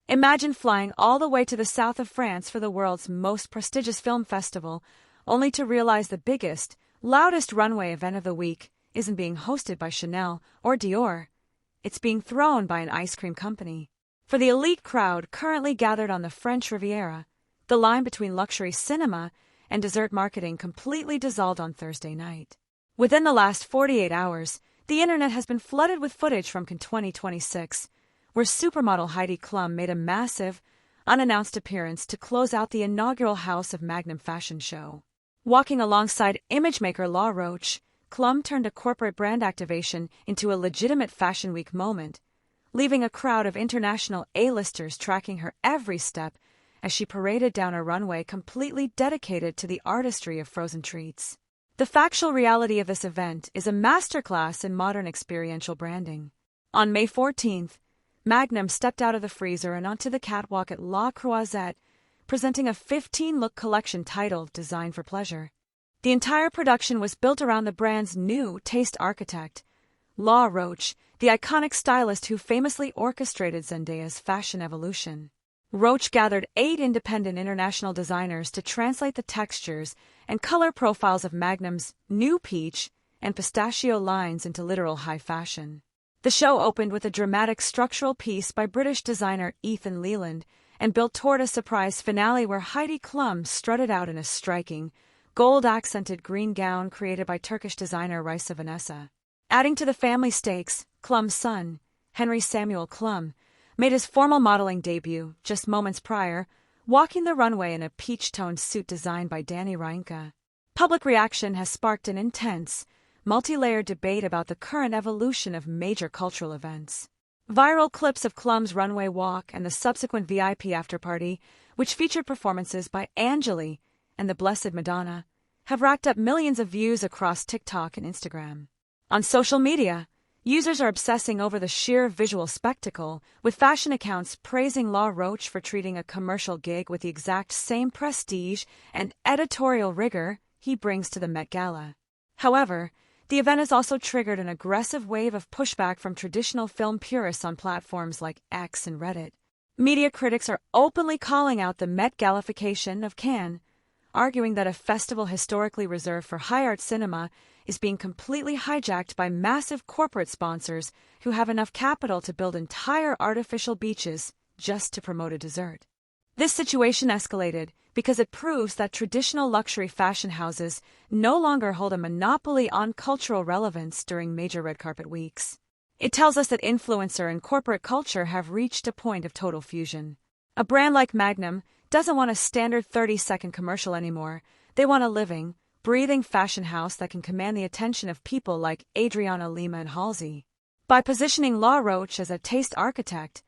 Imagine flying all the way to the south of France for the world's most prestigious film festival, only to realize the biggest, loudest runway event of the week isn't being hosted by Chanel or Dior. It's being thrown by an ice cream company. For the elite crowd currently gathered on the French Riviera, the line between luxury cinema and dessert marketing completely dissolved on Thursday night. Within the last 48 hours, the internet has been flooded with footage from Cannes 2026, where supermodel Heidi Klum made a massive, unannounced appearance to close out the inaugural House of Magnum fashion show. Walking alongside imagemaker Roach, Klum turned a corporate brand activation into a legitimate Fashion Week moment, leaving a crowd of international A-listers tracking her every step as she paraded down a runway completely dedicated to the artistry of frozen treats. The factual reality of this event is a masterclass in modern experiential branding. On May 14th, Magnum stepped out of the freezer and onto the catwalk at La Croisette, presenting a 15-look collection titled Design for Pleasure. The entire production was built around the brand's new taste architect, Roach, the iconic stylist who famously orchestrated Zendaya's fashion evolution. Roach gathered 8 independent international designers to translate the textures and color profiles of Magnum's new peach and pistachio lines into literal high fashion. The show opened with a dramatic structural piece by British designer Ethan Leland and built toward a surprise finale where Heidi Klum strutted out in a striking, gold-accented green gown created by Turkish designer Raisa Vanessa. Adding to the family stakes, Klum's son, Henry Samuel Klum, made his formal modeling debut just moments prior, walking the runway in a peach-toned suit designed by Danny Reinke. Public reaction has sparked an intense, multi-layered debate about the current evolution of major cultural events. Viral clips of Klum's runway walk and the subsequent VIP afterparty, which featured performances by Angeli and the Blessed Madonna, have racked up millions of views across TikTok and Instagram. On social media, users are obsessing over the sheer visual spectacle, with fashion accounts praising Roach for treating a commercial gig with the exact same prestige and editorial rigor he brings to the Met Gala. However, the event has also triggered an aggressive wave of pushback from traditional film purists on platforms like X and Reddit. Media critics are openly calling out the Met Galification of Cannes, arguing that a festival historically reserved for high art cinema is being completely hijacked by massive corporate sponsors who have enough capital to build entire artificial beaches just to promote a dessert. This situation escalated because it proves that traditional luxury fashion houses no longer hold a monopoly on cultural relevance during major red carpet weeks. It tells us that influencer and corporate culture have reached a point of total fusion. A brand like Magnum doesn't want a standard 30-second commercial anymore. They want a living, breathing fashion house that can command the attention of people like Adriana Lima and Halsey. By positioning Roach as a taste architect,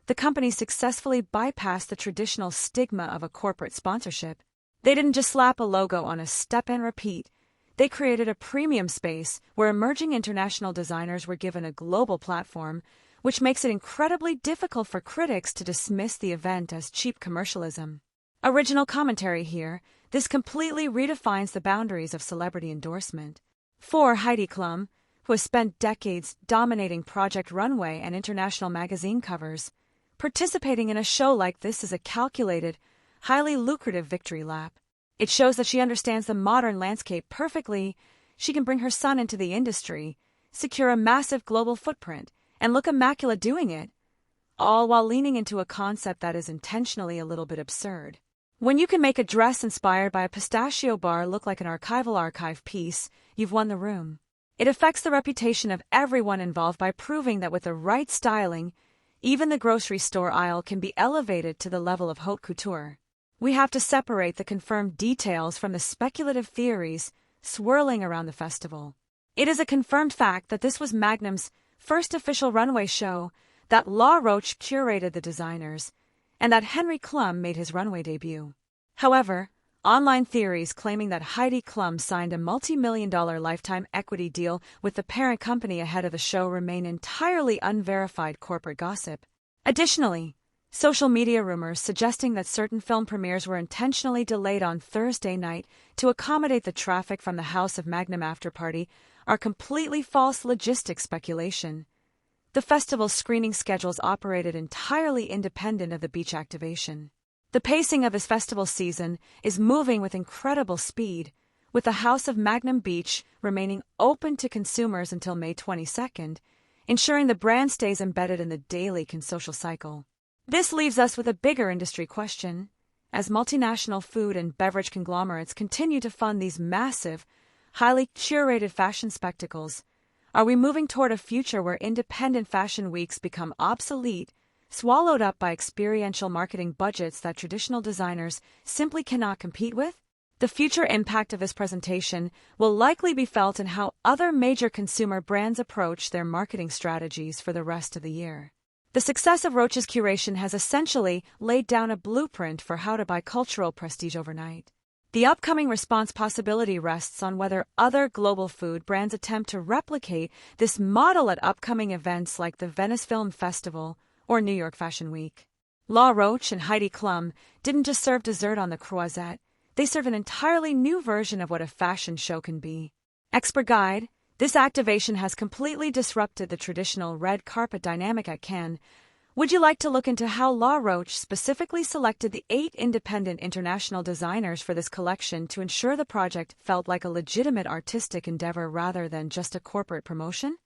the company successfully bypassed the traditional stigma of a corporate sponsorship. They didn't just slap a logo on a step and repeat. They created a premium space where emerging international designers were given a global platform, which makes it incredibly difficult for critics to dismiss the event as cheap commercialism. Original commentary here: this completely redefines the boundaries of celebrity endorsement. For Heidi Klum, who has spent decades dominating Project Runway and international magazine covers, participating in a show like this is a calculated, highly lucrative victory lap. It shows that she understands the modern landscape perfectly. She can bring her son into the industry, secure a massive global footprint, and look immaculate doing it, all while leaning into a concept that is intentionally a little bit absurd. When you can make a dress inspired by a pistachio bar look like an archival archive piece, you've won the room. It affects the reputation of everyone involved by proving that with the right styling, even the grocery store aisle can be elevated to the level of haute couture. We have to separate the confirmed details from the speculative theories swirling around the festival. It is a confirmed fact that this was Magnum's first official runway show, that Roach curated the designers, and that Henry Klum made his runway debut. However, online theories claiming that Heidi Klum signed a multi-million-dollar lifetime equity deal with the parent company ahead of the show remain entirely unverified corporate gossip. Additionally, social media rumors suggesting that certain film premieres were intentionally delayed on Thursday night to accommodate the traffic from the House of Magnum afterparty are completely false logistic speculation. The festival's screening schedules operated entirely independent of the beach activation. The pacing of this festival season is moving with incredible speed, with the House of Magnum Beach remaining open to consumers until May 22nd, ensuring the brand stays embedded in the daily social cycle. This leaves us with a bigger industry question. As multinational food and beverage conglomerates continue to fund these massive, highly curated fashion spectacles, are we moving toward a future where independent fashion weeks become obsolete, swallowed up by experiential marketing budgets that traditional designers simply cannot compete with? The future impact of this presentation will likely be felt in how other major consumer brands approach their marketing strategies for the rest of the year. The success of Roach's curation has essentially laid down a blueprint for how to buy cultural prestige overnight. The upcoming response possibility rests on whether other global food brands attempt to replicate this model at upcoming events like the Venice Film Festival or New York Fashion Week. Roach and Heidi Klum didn't just serve dessert on the croissant, they serve an entirely new version of what a fashion show can be. Expert guide, this activation has completely disrupted the traditional red carpet dynamic at Cannes. Would you like to look into how Roach specifically selected the 8 independent international designers for this collection to ensure the project felt like a legitimate artistic endeavor rather than just a corporate promotion?